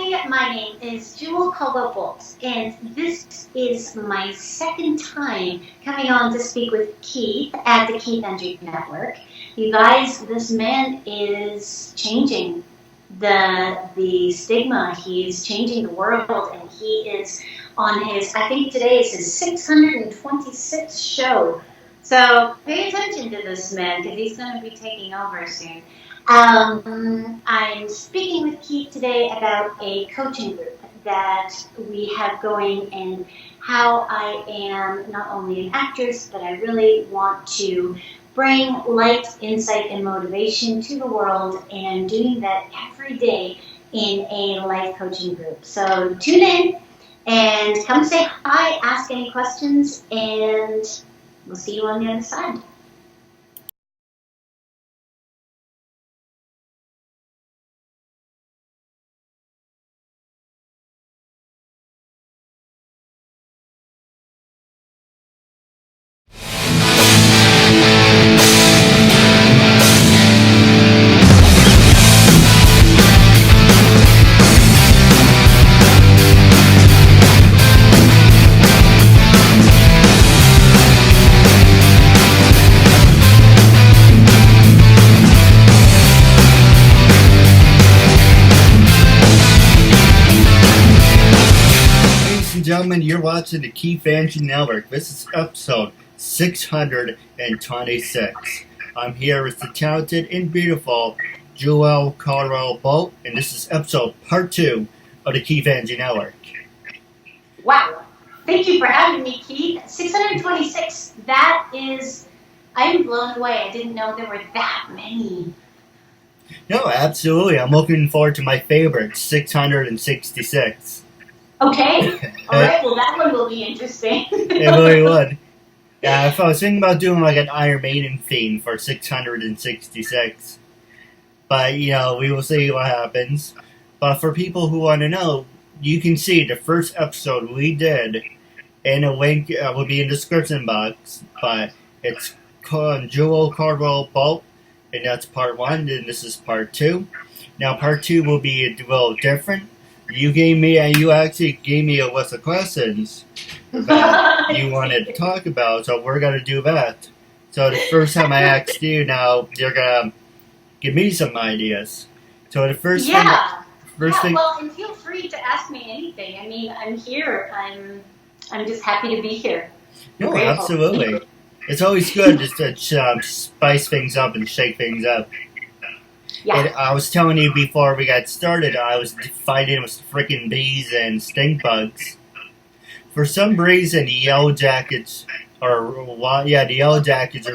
Hi, my name is Jewelle Coldwell Boldt, and this is my second time coming on to speak with Keith at the KeithAndrewNetwork. You guys, this man is changing the stigma. He's changing the world, and he is on his, I think today is his 626th show. So pay attention to this man because he's going to be taking over soon. I'm speaking with Keith today about a coaching group that we have going and how I am not only an actress, but I really want to bring light, insight, and motivation to the world, and doing that every day in a life coaching group. So tune in and come say hi, ask any questions, and we'll see you on the other side. Gentlemen, you're watching the KeithAndrewNetwork. This is episode 626. I'm here with the talented and beautiful Jewelle Coldwell Boldt, and this is episode part 2 of the KeithAndrewNetwork. Wow. Thank you for having me, Keith. 626, that is, I'm blown away. I didn't know there were that many. No, absolutely. I'm looking forward to my favorite, 666. Okay. All right. Well, that one will be interesting. It really would. Yeah, if I was thinking about doing like an Iron Maiden theme for 666. But, you know, we will see what happens. But for people who want to know, you can see the first episode we did, and a link will be in the description box. But it's called Jewelle Coldwell Boldt, and that's part 1, and this is part 2. Now, part 2 will be a little different. You actually gave me a list of questions that you wanted to talk about, so we're going to do that. So the first time I asked you, now you're going to give me some ideas. So the first thing... Well, and feel free to ask me anything. I mean, I'm here. I'm just happy to be here. No, absolutely. It's always good just to spice things up and shake things up. Yeah. And I was telling you before we got started, I was fighting with freaking bees and stink bugs. For some reason, the yellow jackets are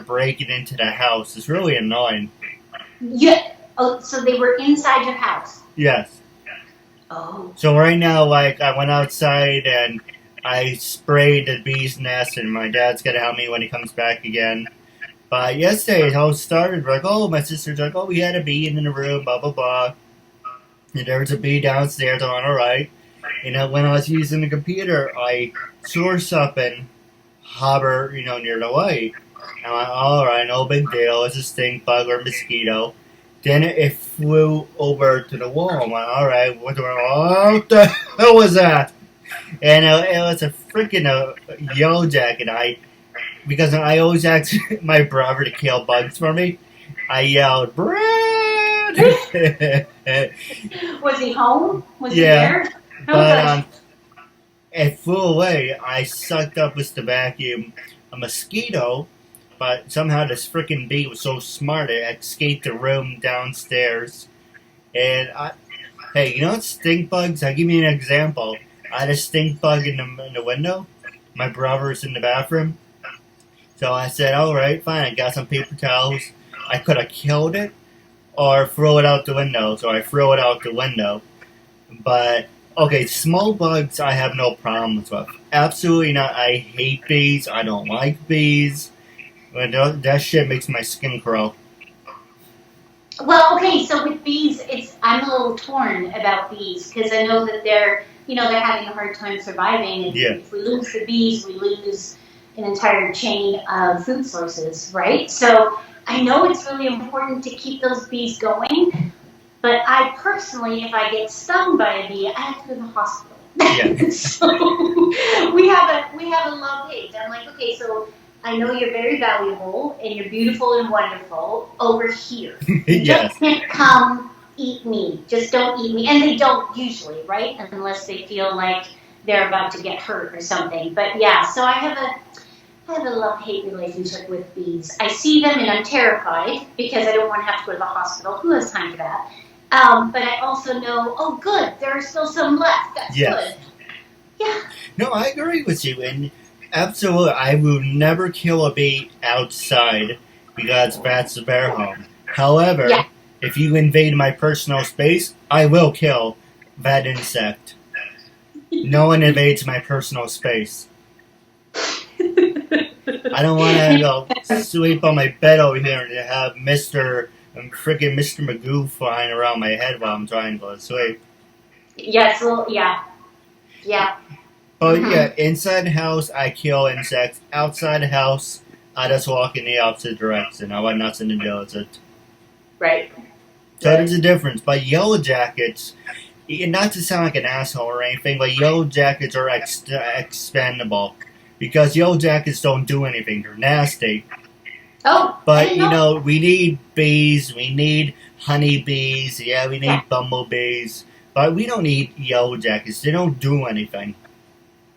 breaking into the house. It's really annoying. Yeah. Oh, so they were inside your house? Yes. Oh. So right now, like, I went outside and I sprayed the bee's nest, and my dad's gonna help me when he comes back again. But yesterday, it all started, like, my sister's like, we had a bee in the room, blah, blah, blah. And there was a bee downstairs on our right. And when I was using the computer, I saw something hover, near the light. And I'm like, alright, no big deal, it's a stink bug or mosquito. Then it flew over to the wall. I'm like, alright, what the hell was that? And it was a freaking yellow jacket. Because I always ask my brother to kill bugs for me, I yelled, Brad! Was he home? Was he there? But it flew away. I sucked up with the vacuum a mosquito, but somehow this freaking bee was so smart it escaped the room downstairs. And hey, you know what stink bugs? I'll give you an example. I had a stink bug in the window. My brother was in the bathroom. So I said, alright, fine, I got some paper towels. I could have killed it or throw it out the window. So I threw it out the window. But, okay, small bugs I have no problems with. Absolutely not. I hate bees. I don't like bees. That shit makes my skin crawl. Well, okay, so with bees, I'm a little torn about bees because I know that they're having a hard time surviving. And if we lose the bees, we lose an entire chain of food sources, right? So I know it's really important to keep those bees going, But I personally, if I get stung by a bee, I have to go to the hospital. Yeah. So we have a love-hate. I'm like, okay, so I know you're very valuable and you're beautiful and wonderful over here. You Yes. just can't come eat me. Just don't eat me. And they don't usually, right? Unless they feel like they're about to get hurt or something. But yeah, so I have a love-hate relationship with bees. I see them and I'm terrified because I don't want to have to go to the hospital. Who has time for that? But I also know, oh, good, there are still some left. That's Yes. good. Yeah. No, I agree with you, and absolutely, I will never kill a bee outside because that's their home. However, Yeah. if you invade my personal space, I will kill that insect. No one invades my personal space. I don't want to go sleep on my bed over here and have Mr. Magoo flying around my head while I'm trying to go to sleep. Yes, well, yeah. But yeah, inside the house, I kill insects. Outside the house, I just walk in the opposite direction. I want nothing to do with it. Right. So there's a difference. But yellow jackets, not to sound like an asshole or anything, but yellow jackets are expendable. Because yellow jackets don't do anything. They're nasty. Oh, But, we need bees, we need honeybees, we need bumblebees. But we don't need yellow jackets. They don't do anything.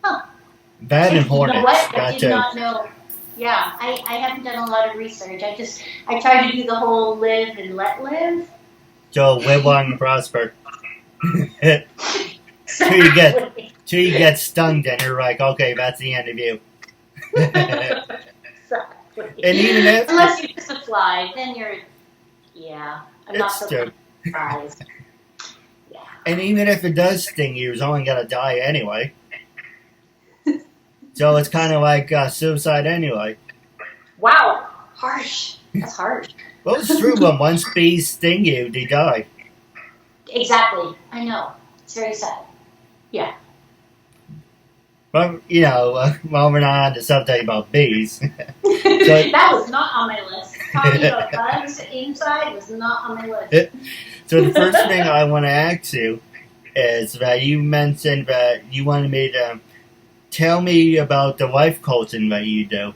Huh. That and hornets. You know what? I That did too. not know. Yeah, I haven't done a lot of research. I try to do the whole live and let live. So live long and prosper. Till you get stung, then you're like, okay, that's the end of you. Exactly. And even if unless you're just a fly, then you're I'm not so true. surprised. Yeah. And even if it does sting you, it's only gonna die anyway. So it's kind of like suicide anyway. Wow, harsh. That's harsh. Well, it's true, but once bees sting you, they die. Exactly. I know. It's very sad. Yeah. But, while we're not on the subject about bees. That was not on my list. Talking about bugs inside was not on my list. So the first thing I want to ask you is that you mentioned that you wanted me to tell me about the life coaching that you do.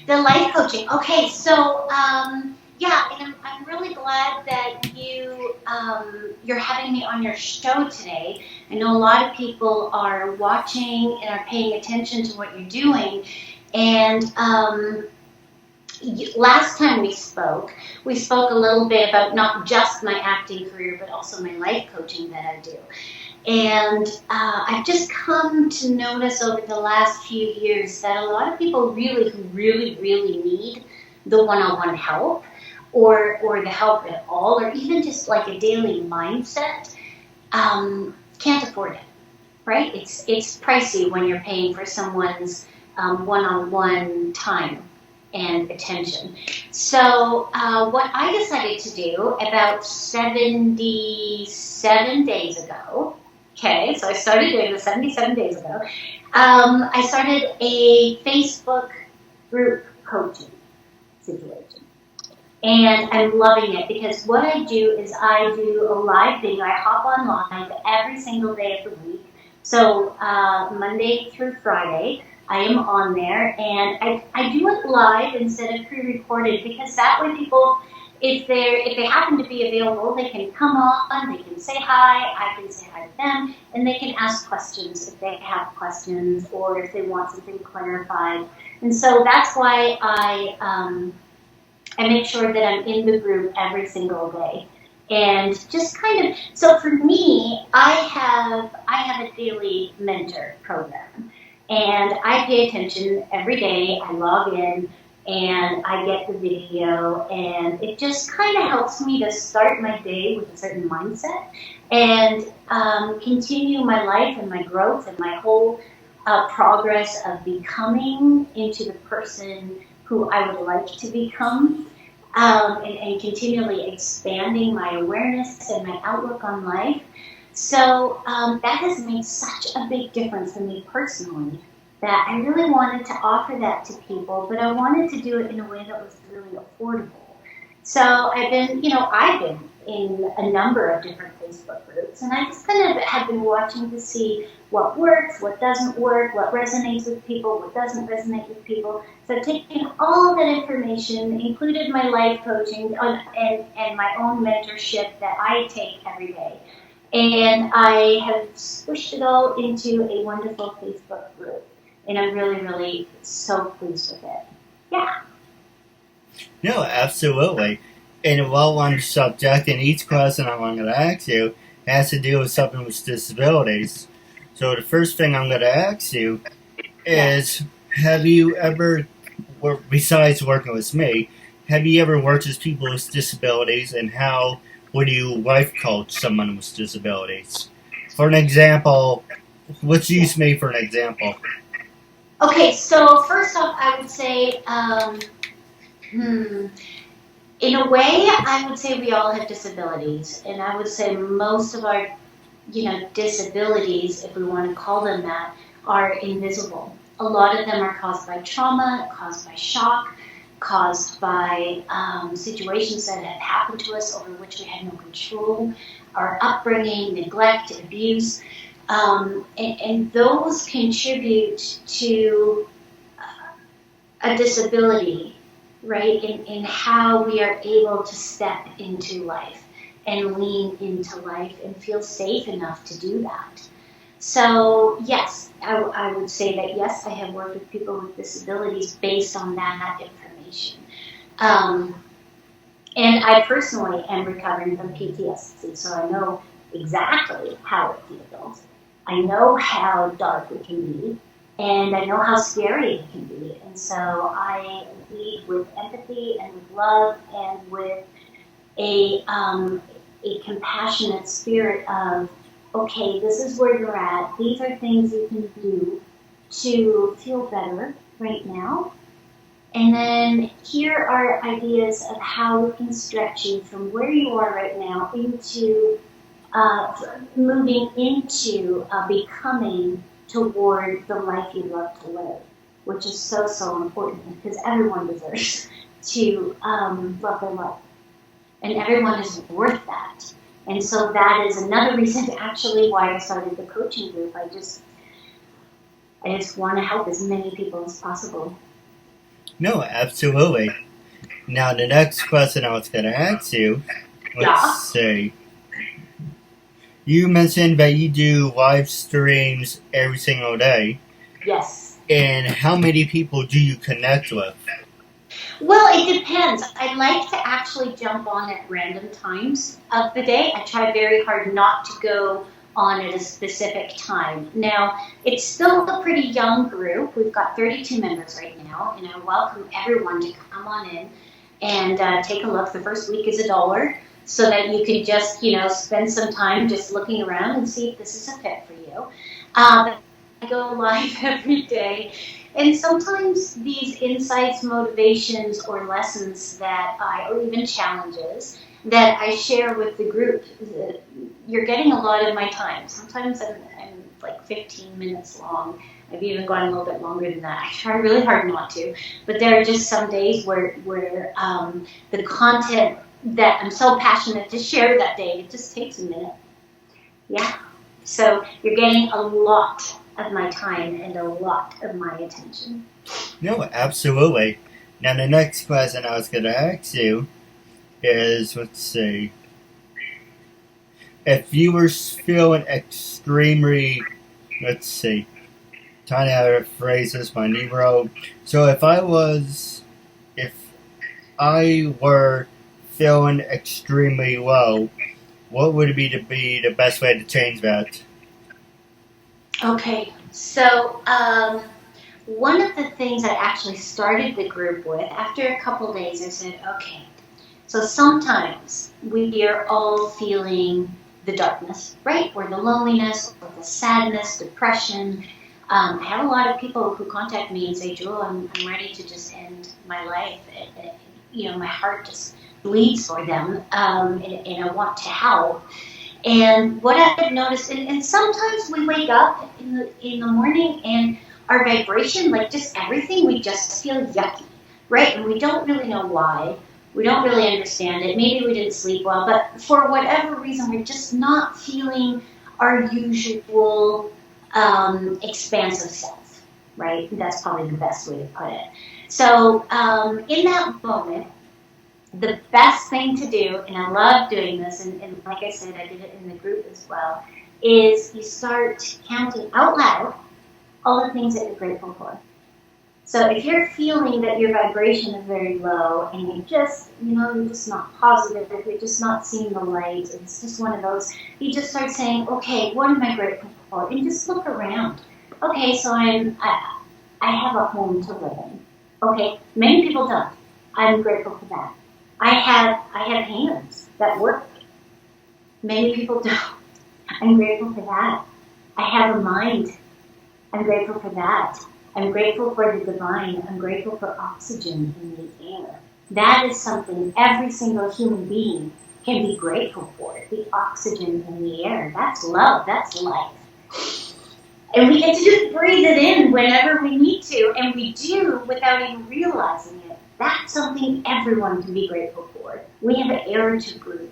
The life coaching. Okay, so and I'm really glad that you're having me on your show today. I know a lot of people are watching and are paying attention to what you're doing, and last time we spoke a little bit about not just my acting career, but also my life coaching that I do. And I've just come to notice over the last few years that a lot of people who really need the one-on-one help or the help at all, or even just like a daily mindset, can't afford it, right? It's pricey when you're paying for someone's one-on-one time and attention. So what I decided to do about 77 days ago, okay, so I started doing this 77 days ago, I started a Facebook group coaching situation. And I'm loving it because what I do is I do a live video. I hop online every single day of the week. So Monday through Friday, I am on there, and I do it live instead of pre-recorded because that way people, if they happen to be available, they can come on, they can say hi, I can say hi to them, and they can ask questions if they have questions or if they want something clarified. And so that's why I make sure that I'm in the group every single day. And just kind of, so for me, I have a daily mentor program. And I pay attention every day. I log in and I get the video, and it just kind of helps me to start my day with a certain mindset and continue my life and my growth and my whole progress of becoming into the person who I would like to become, and continually expanding my awareness and my outlook on life. So that has made such a big difference for me personally that I really wanted to offer that to people, but I wanted to do it in a way that was really affordable. So I've been in a number of different Facebook groups, and I just kind of have been watching to see what works, what doesn't work, what resonates with people, what doesn't resonate with people. So I've taken all that information, included my life coaching and my own mentorship that I take every day, and I have squished it all into a wonderful Facebook group. And I'm really, really so pleased with it. Yeah. No, absolutely. And while on the subject, and each question I'm going to ask you has to do with something with disabilities. So the first thing I'm going to ask you is, have you ever, besides working with me, have you ever worked with people with disabilities, and how would you life coach someone with disabilities? For an example, let's use me for an example. Okay, so first off, I would say, in a way, I would say we all have disabilities, and I would say most of our, disabilities, if we want to call them that, are invisible. A lot of them are caused by trauma, caused by shock, caused by situations that have happened to us over which we had no control, our upbringing, neglect, abuse. And those contribute to a disability, right, in how we are able to step into life and lean into life and feel safe enough to do that. So, yes, I would say that, yes, I have worked with people with disabilities based on that information. And I personally am recovering from PTSD, so I know exactly how it feels. I know how dark it can be, and I know how scary it can be. And so I lead with empathy and with love and with a compassionate spirit of, okay, this is where you're at. These are things you can do to feel better right now. And then here are ideas of how we can stretch you from where you are right now into moving into becoming toward the life you love to live, which is so, so important because everyone deserves to love their life. And everyone is worth that. And so that is another reason actually why I started the coaching group. I just want to help as many people as possible. No, absolutely. Now, the next question I was going to ask you, let's see. You mentioned that you do live streams every single day. Yes. And how many people do you connect with? Well, it depends. I like to actually jump on at random times of the day. I try very hard not to go on at a specific time. Now, it's still a pretty young group. We've got 32 members right now, and I welcome everyone to come on in and take a look. The first week is $1, so that you can just, spend some time just looking around and see if this is a fit for you. I go live every day. And sometimes these insights, motivations, or lessons or even challenges that I share with the group, you're getting a lot of my time. Sometimes I'm like 15 minutes long. I've even gone a little bit longer than that. I try really hard not to. But there are just some days where the content that I'm so passionate to share that day, it just takes a minute. Yeah. So you're getting a lot of my time and a lot of my attention. No, absolutely. Now, the next question I was going to ask you is, let's see, if you were feeling extremely, trying to phrase this, my Negro. So if I were feeling extremely low, what would be the best way to change that? Okay, so one of the things I actually started the group with, after a couple days, I said, okay, so sometimes we are all feeling the darkness, right? Or the loneliness, or the sadness, depression. I have a lot of people who contact me and say, Jewelle, I'm ready to just end my life. My heart just bleeds for them, and I want to help. And what I've noticed, and sometimes we wake up in the morning and our vibration, like just everything, we just feel yucky, right? And we don't really know why. We don't really understand it. Maybe we didn't sleep well, but for whatever reason, we're just not feeling our usual expansive self, right? That's probably the best way to put it. So in that moment, the best thing to do, and I love doing this, and like I said, I did it in the group as well, is you start counting out loud all the things that you're grateful for. So if you're feeling that your vibration is very low and you're just not positive, you're just not seeing the light, it's just one of those, you just start saying, okay, what am I grateful for? And just look around. Okay, so I have a home to live in. Okay, many people don't. I'm grateful for that. I have hands that work. Many people don't. I'm grateful for that. I have a mind. I'm grateful for that. I'm grateful for the divine. I'm grateful for oxygen in the air. That is something every single human being can be grateful for. The oxygen in the air. That's love. That's life. And we get to just breathe it in whenever we need to, and we do without even realizing it. That's something everyone can be grateful for. We have air to breathe.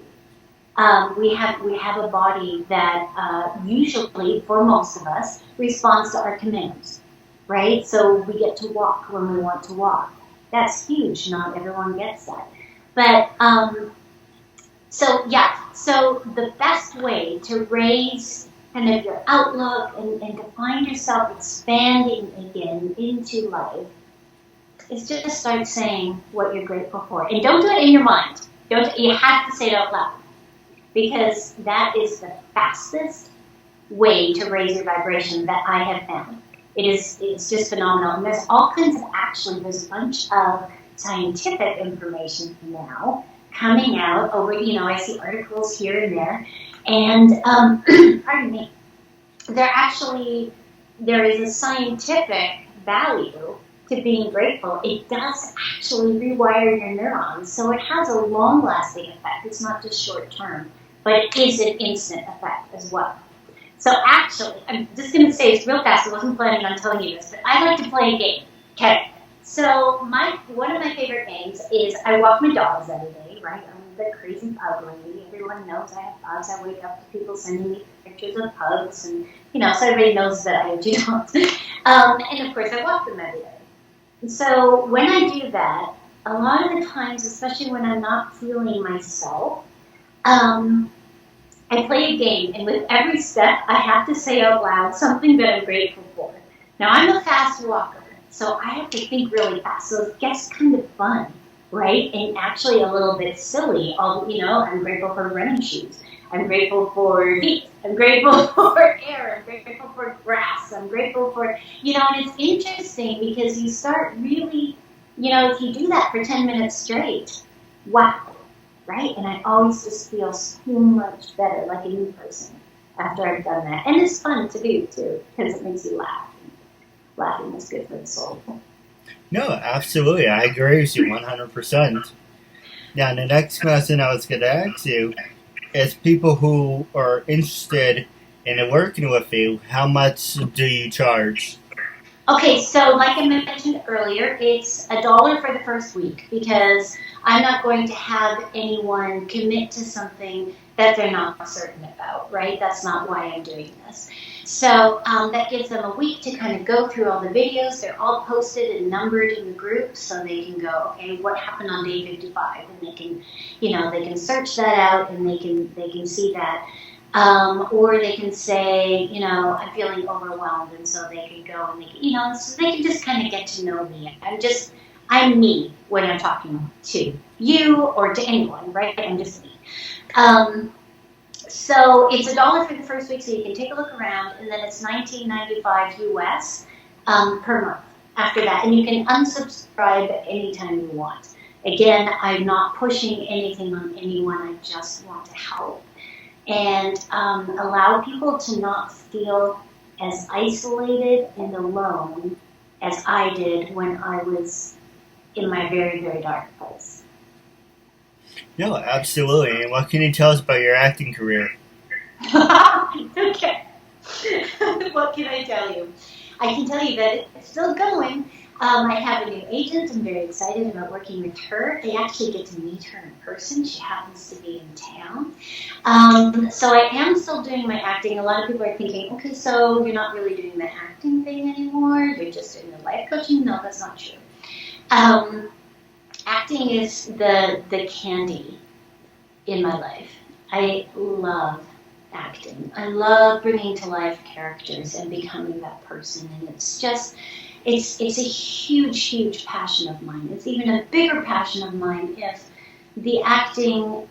We have a body that usually, for most of us, responds to our commands, right? So we get to walk when we want to walk. That's huge. Not everyone gets that. But so the best way to raise kind of your outlook and to find yourself expanding again into life is just start saying what you're grateful for. And don't do it in your mind. You have to say it out loud. Because that is the fastest way to raise your vibration that I have found. It's just phenomenal. And there's all kinds of, there's a bunch of scientific information now coming out over, I see articles here and there. And, pardon me, there is a scientific value to being grateful. It does actually rewire your neurons. So it has a long-lasting effect. It's not just short-term, but it is an instant effect as well. So actually, I'm just going to say this real fast. I wasn't planning on telling you this, but I like to play a game. Okay. So one of my favorite games is I walk my dogs every day, right? I'm the crazy pug lady. Everyone knows I have dogs. I wake up to people sending me pictures of pugs, and so everybody knows that I have 2 dogs. And of course, I walk them every day. And so when I do that, a lot of the times, especially when I'm not feeling myself, I play a game, and with every step, I have to say out loud something that I'm grateful for. Now, I'm a fast walker, so I have to think really fast, so it gets kind of fun, right? And actually a little bit silly. I'm grateful for running shoes. I'm grateful for feet. I'm grateful for air. I'm grateful for grass. I'm grateful for, and it's interesting because you start really, if you do that for 10 minutes straight, wow. Right? And I always just feel so much better, like a new person, after I've done that. And it's fun to do, too, because it makes you laugh. Laughing is good for the soul. No, absolutely. I agree with you 100%. Now, the next question I was going to ask you is people who are interested in working with you, how much do you charge? Okay, so like I mentioned earlier, it's $1 for the first week because I'm not going to have anyone commit to something that they're not certain about, right? That's not why I'm doing this. So that gives them a week to kind of go through all the videos. They're all posted and numbered in the group, so they can go, okay, what happened on day 55? And they can, they can search that out and they can see that. Or they can say, I'm feeling overwhelmed, and so they can go and they can, so they can just kind of get to know me. I'm me when I'm talking to you or to anyone, right? I'm just me. So it's $1 for the first week, so you can take a look around, and then it's $19.95 US per month after that. And you can unsubscribe anytime you want. Again, I'm not pushing anything on anyone. I just want to help and allow people to not feel as isolated and alone as I did when I was in my very, very dark place. No, absolutely. And what can you tell us about your acting career? Okay. What can I tell you? I can tell you that it's still going. I have a new agent. I'm very excited about working with her. I actually get to meet her in person. She happens to be in town. So I am still doing my acting. A lot of people are thinking, okay, so you're not really doing the acting thing anymore. You're just doing the life coaching. No, that's not true. Acting is the candy in my life. I love acting. I love bringing to life characters and becoming that person. And it's a huge passion of mine. It's even a bigger passion of mine if the acting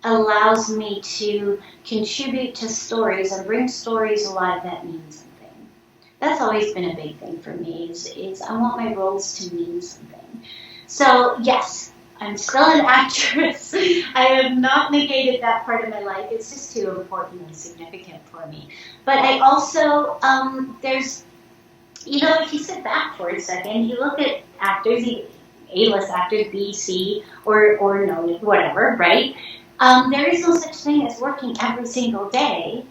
allows me to contribute to stories and bring stories alive that mean something. That's always been a big thing for me, is I want my roles to mean something. So yes, I'm still an actress. I have not negated that part of my life. It's just too important and significant for me. But I also, there's, if you sit back for a second, you look at actors, A-list actors, B, C, or no, whatever, right? There is no such thing as working every single day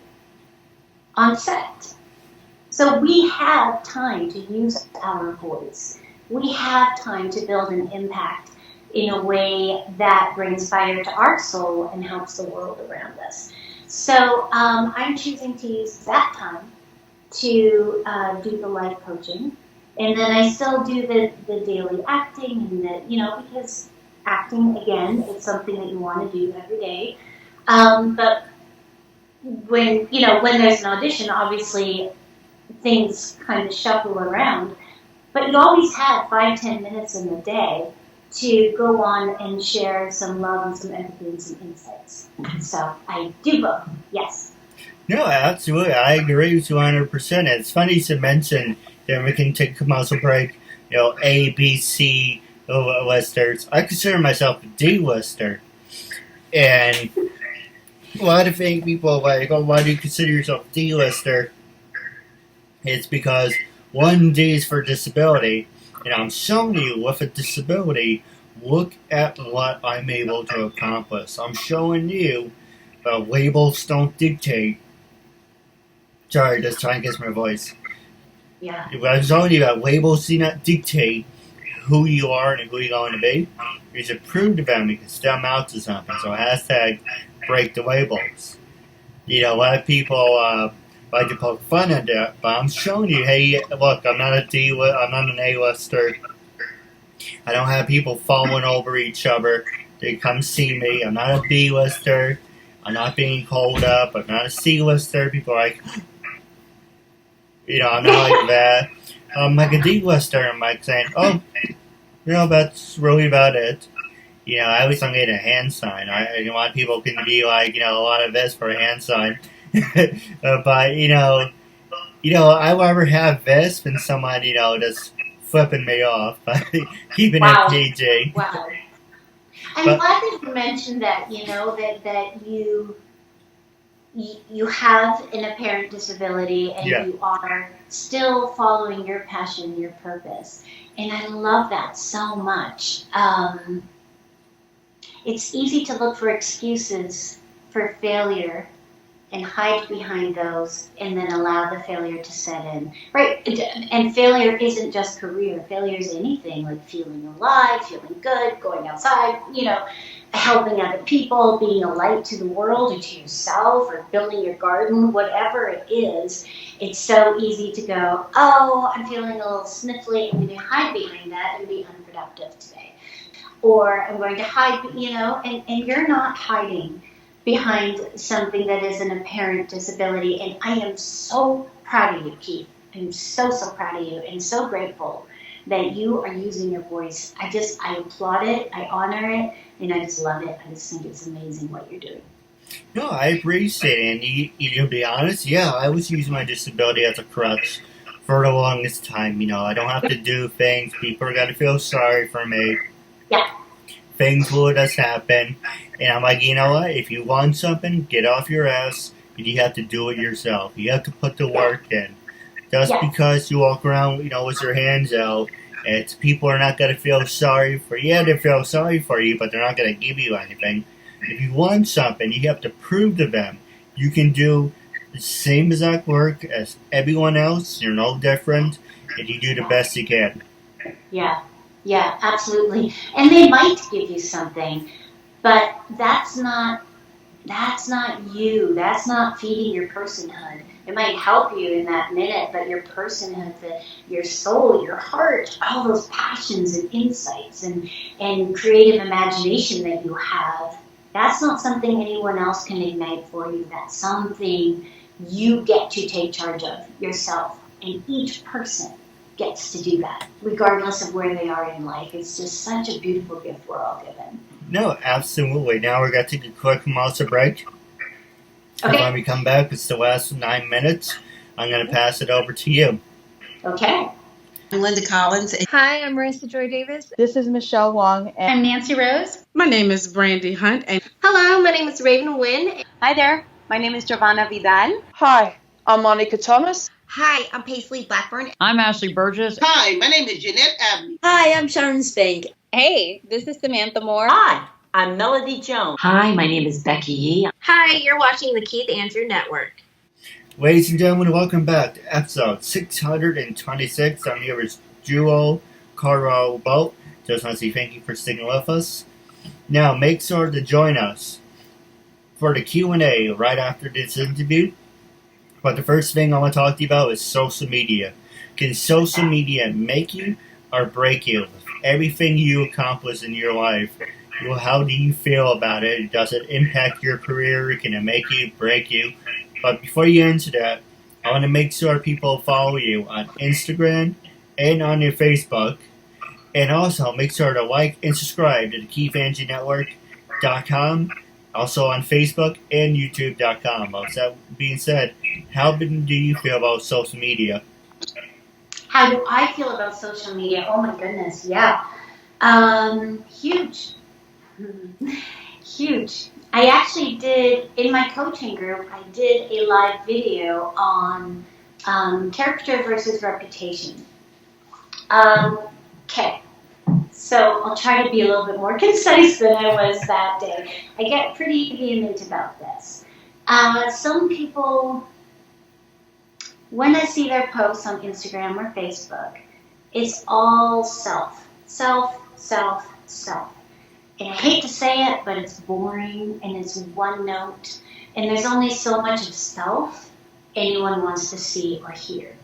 on set. So we have time to use our voice. We have time to build an impact in a way that brings fire to our soul and helps the world around us. So I'm choosing to use that time to do the life coaching. And then I still do the daily acting and because acting, again, is something that you want to do every day. But when there's an audition, obviously things kind of shuffle around. But you always have 5-10 minutes in the day to go on and share some love and some empathy and some insights. So I do both, yes. No, absolutely. I agree with you 100%. It's funny to mention that we can take a commercial break, A, B, C listers. I consider myself a D-lister. And a lot of people are like, oh, why do you consider yourself a D-lister? It's because one D is for disability. And I'm showing you, with a disability, look at what I'm able to accomplish. I'm showing you labels don't dictate. Sorry, just trying to get my voice. Yeah. I'm showing you that labels do not dictate who you are and who you're going to be. You should prove to them you can step out to something. So hashtag break the labels. A lot of people like to poke fun at that, but I'm showing you, hey, look, I'm not I'm not an A-lister. I don't have people falling over each other. They come see me. I'm not a B-lister. I'm not being called up. I'm not a C-lister. People are like, I'm not like that. I'm like a D-lister. I'm like saying, oh, that's really about it. I always don't get a hand sign. A lot of people can be like, a lot of this for a hand sign. But, I'd rather have this than someone, just flipping me off by keeping it PG. Wow. I'm glad that you mentioned that, that you have an apparent disability and you are still following your passion, your purpose. And I love that so much. It's easy to look for excuses for failure and hide behind those and then allow the failure to set in. Right? And failure isn't just career. Failure is anything, like feeling alive, feeling good, going outside, helping other people, being a light to the world or to yourself, or building your garden, whatever it is. It's so easy to go, oh, I'm feeling a little sniffly, I'm going to hide behind that and be unproductive today. Or I'm going to hide, and you're not hiding behind something that is an apparent disability. And I am so proud of you, Keith. I'm so proud of you and so grateful that you are using your voice. I applaud it, I honor it, and I just love it. I just think it's amazing what you're doing. No, I appreciate it. And to be honest, I was using my disability as a crutch for the longest time. I don't have to do things. People are going to feel sorry for me. Yeah. Things will just happen. And I'm like, you know what? If you want something, get off your ass. And you have to do it yourself. You have to put the work in. Just because you walk around, with your hands out, people are not going to feel sorry for you. Yeah, they feel sorry for you, but they're not going to give you anything. If you want something, you have to prove to them you can do the same exact work as everyone else. You're no different, and you do the best you can. Yeah, yeah, absolutely. And they might give you something, but that's not you. That's not feeding your personhood. It might help you in that minute, but your personhood, your soul, your heart, all those passions and insights and creative imagination that you have, that's not something anyone else can ignite for you. That's something you get to take charge of yourself. And each person gets to do that, regardless of where they are in life. It's just such a beautiful gift we're all given. No, absolutely. Now we're going to take a quick monster break. Okay. When we come back, it's the last 9 minutes. I'm going to pass it over to you. Okay. I'm Linda Collins. Hi, I'm Marissa Joy Davis. This is Michelle Wong. And I'm Nancy Rose. My name is Brandy Hunt. And hello, my name is Raven Wynn. Hi there. My name is Giovanna Vidal. Hi, I'm Monica Thomas. Hi, I'm Paisley Blackburn. I'm Ashley Burgess. Hi, my name is Jeanette Abney. Hi, I'm Sharon Spank. Hey, this is Samantha Moore. Hi, I'm Melody Jones. Hi, my name is Becky Yee. Hi, you're watching the Keith Andrew Network. Ladies and gentlemen, welcome back to episode 626. I'm here with Jewelle Coldwell Boldt. Just want to say thank you for sticking with us. Now, make sure to join us for the Q&A right after this interview. But the first thing I want to talk to you about is social media. Can social media make you or break you? Everything you accomplish in your life, how do you feel about it? Does it impact your career? Can it make you, break you? But before you get into that, I want to make sure people follow you on Instagram and on your Facebook. And also make sure to like and subscribe to the KeithAndrewNetwork.com. Also on Facebook and YouTube.com. With that being said, how do you feel about social media? How do I feel about social media? Oh my goodness, yeah. Huge. Huge. I actually did, in my coaching group, I did a live video on character versus reputation. Okay. So I'll try to be a little bit more concise than I was that day. I get pretty vehement about this. Some people, when I see their posts on Instagram or Facebook, it's all self. Self, self, self. And I hate to say it, but it's boring and it's one note. And there's only so much of self anyone wants to see or hear.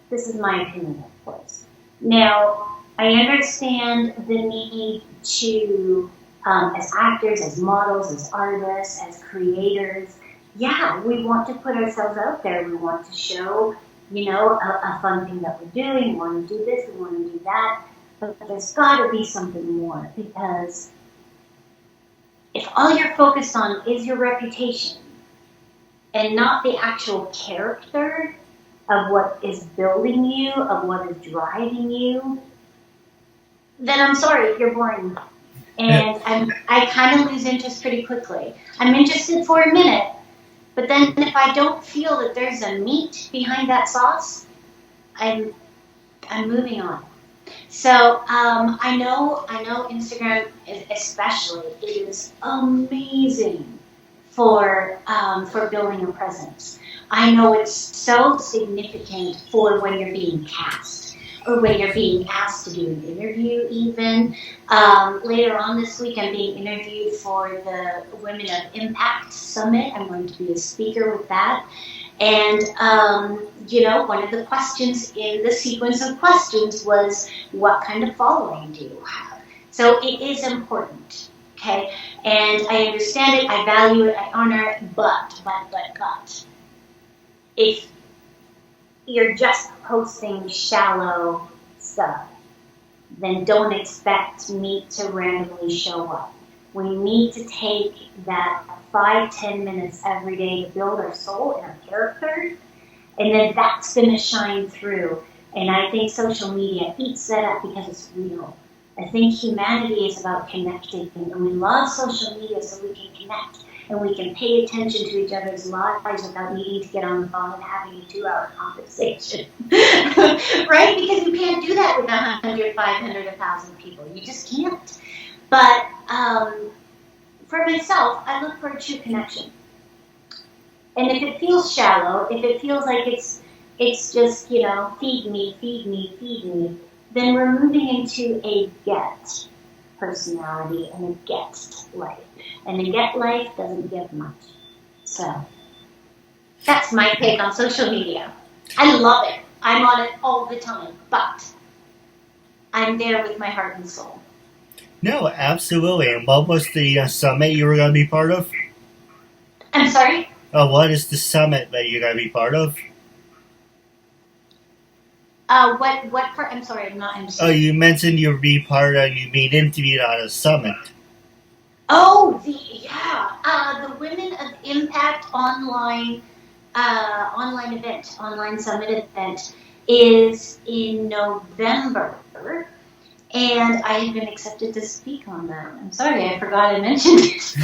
This is my opinion, of course. Now, I understand the need to, as actors, as models, as artists, as creators, yeah, we want to put ourselves out there. We want to show, a fun thing that we're doing. We want to do this, we want to do that. But there's got to be something more, because if all you're focused on is your reputation and not the actual character of what is building you, of what is driving you, then I'm sorry, you're boring. And I kind of lose interest pretty quickly. I'm interested for a minute, but then if I don't feel that there's a meat behind that sauce, I'm moving on. So I know Instagram especially is amazing for building a presence. I know it's so significant for when you're being cast or when you're being asked to do an interview even. Later on this week, I'm being interviewed for the Women of Impact Summit. I'm going to be a speaker with that. And, one of the questions in the sequence of questions was, what kind of following do you have? So it is important, okay? And I understand it, I value it, I honor it, but. If you're just posting shallow stuff, then don't expect me to randomly show up. We need to take that 5-10 minutes every day to build our soul and our character, and then that's going to shine through. And I think social media eats that up because it's real. I think humanity is about connecting, and we love social media so we can connect and we can pay attention to each other's lives without needing to get on the phone and having a 2-hour conversation. Right? Because you can't do that with 100, 500, 1,000 people. You just can't. But for myself, I look for a true connection. And if it feels shallow, if it feels like it's it's just, feed me, feed me, feed me, then we're moving into a get personality and a get life. And a get life doesn't give much. So that's my take on social media. I love it. I'm on it all the time, but I'm there with my heart and soul. No, absolutely. And what was the summit you were going to be part of? I'm sorry? What is the summit that you're going to be part of? What part? I'm sorry, I'm not Oh, understanding. you mentioned you'd be part of, you being interviewed on a summit. Oh, the Women of Impact online summit event is in November, and I have been accepted to speak on that. I'm sorry, I forgot I mentioned it.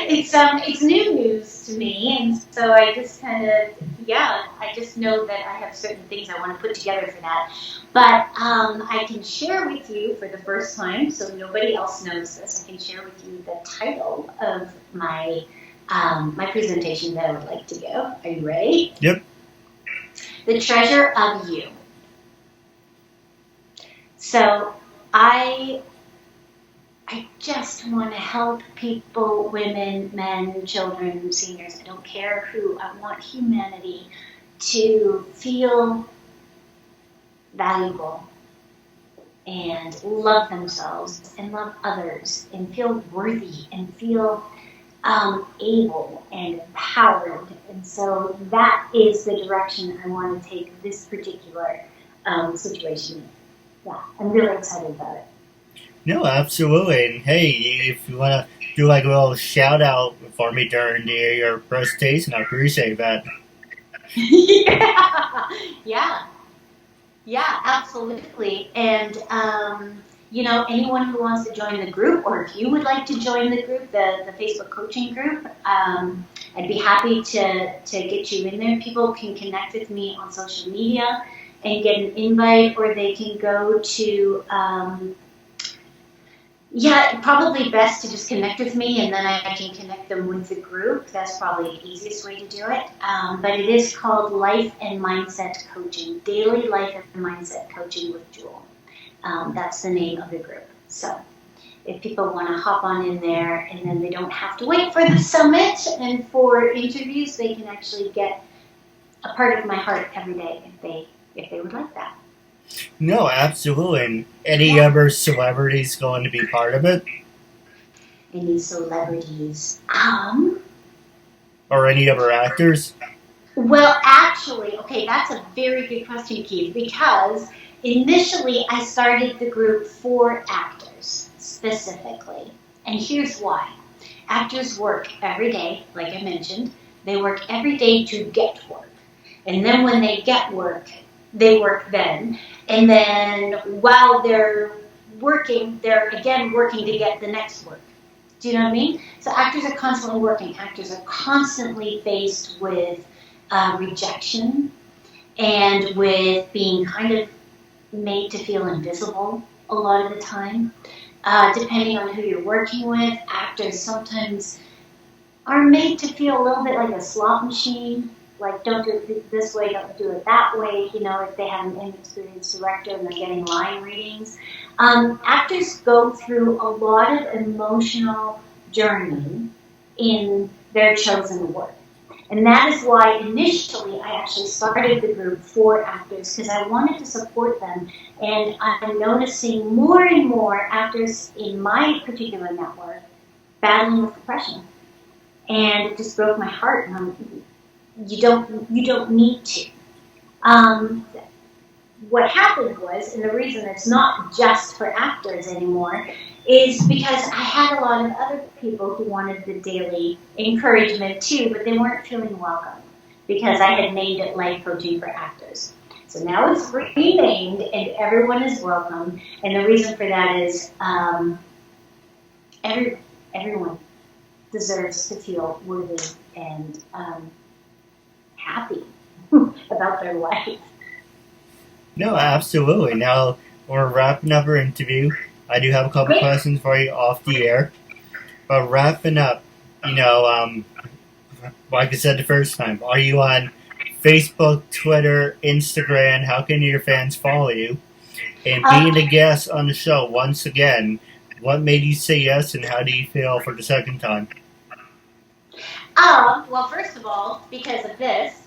It's new news to me, and so I just I just know that I have certain things I want to put together for that. But I can share with you for the first time, so nobody else knows this, I can share with you the title of my presentation that I would like to give. Are you ready? Yep. The Treasure of You. So I just want to help people, women, men, children, seniors, I don't care who. I want humanity to feel valuable and love themselves and love others and feel worthy and feel able and empowered. And so that is the direction I want to take this particular situation in. Yeah, I'm really excited about it. No, absolutely. And hey, if you want to do like a little shout out for me during your presentation, I appreciate that. Yeah, absolutely. And anyone who wants to join the group, or if you would like to join the group, the Facebook coaching group, I'd be happy to get you in there. People can connect with me on social media and get an invite, or they can go to probably best to just connect with me, and then I can connect them with the group. That's probably the easiest way to do it. But it is called Life and Mindset Coaching, Daily Life and Mindset Coaching with Jewelle. That's the name of the group. So if people want to hop on in there, and then they don't have to wait for the summit and for interviews, they can actually get a part of my heart every day if they would like that. No, absolutely. And any other celebrities going to be part of it? Any celebrities? Or any other actors? Well, actually, okay, that's a very good question, Keith, because initially I started the group for actors specifically. And here's why. Actors work every day, like I mentioned. They work every day to get work. And then when they get work, they work then. And then while they're working, they're again working to get the next work. Do you know what I mean? So actors are constantly working. Actors are constantly faced with rejection and with being kind of made to feel invisible a lot of the time. Depending on who you're working with, actors sometimes are made to feel a little bit like a slot machine. Like, don't do it this way, don't do it that way, if they have an inexperienced director and they're getting line readings. Actors go through a lot of emotional journey in their chosen work. And that is why initially I actually started the group for actors, because I wanted to support them. And I'm noticing more and more actors in my particular network battling with depression. And it just broke my heart. You don't need to. What happened was, and the reason it's not just for actors anymore, is because I had a lot of other people who wanted the daily encouragement too, but they weren't feeling welcome because I had named it Life Coaching for Actors. So now it's renamed and everyone is welcome. And the reason for that is everyone deserves to feel worthy and happy about their life. No, absolutely. Now, we're wrapping up our interview. I do have a couple questions for you off the air. But wrapping up, like I said the first time, are you on Facebook, Twitter, Instagram. How can your fans follow you? And being a guest on the show once again, what made you say yes, and how do you feel for the second time? Well, first of all, because of this,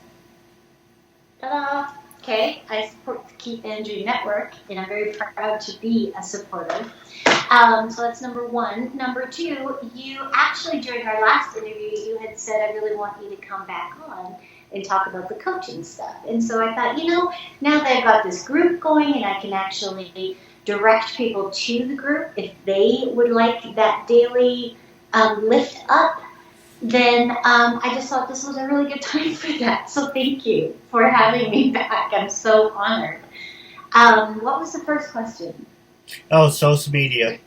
ta-da! Okay, I support the Keith Andrew Network, and I'm very proud to be a supporter. So that's number one. Number two, you actually, during our last interview, you had said, I really want you to come back on and talk about the coaching stuff. And so I thought, now that I've got this group going and I can actually direct people to the group, if they would like that daily lift up, then I just thought this was a really good time for that. So thank you for having me back. I'm so honored. What was the first question? Oh, social media.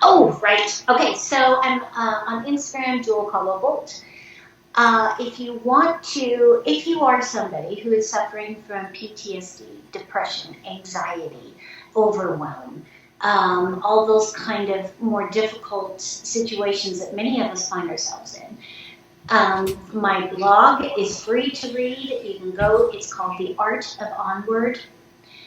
Oh, right. Okay, so I'm on Instagram, Jewelle Coldwell Boldt. If you are somebody who is suffering from PTSD, depression, anxiety, overwhelm, all those kind of more difficult situations that many of us find ourselves in, my blog is free to read. You can go. It's called The Art of Onward.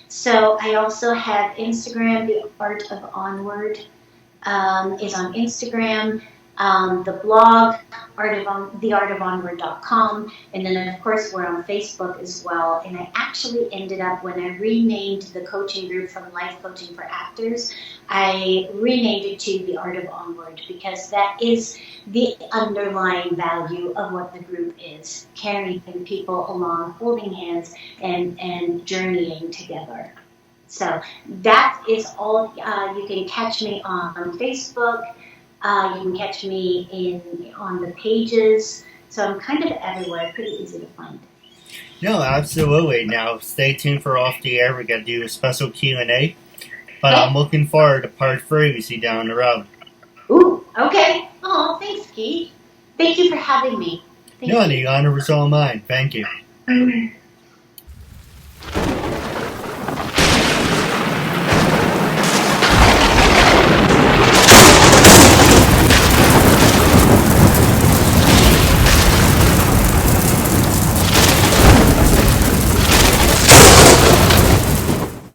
So I also have Instagram. The Art of Onward is on Instagram. The blog, theartofonward.com, and then of course we're on Facebook as well. And I actually ended up, when I renamed the coaching group from Life Coaching for Actors, I renamed it to The Art of Onward, because that is the underlying value of what the group is, carrying people along, holding hands, and journeying together. So that is all. You can catch me on Facebook. You can catch me on the pages. So I'm kind of everywhere, pretty easy to find. No, absolutely. Now, stay tuned for Off the Air. We're going to do a special Q&A. But I'm looking forward to part 3 we see down the road. Ooh, okay. Oh, thanks, Keith. Thank you for having me. The honor was all mine. Thank you.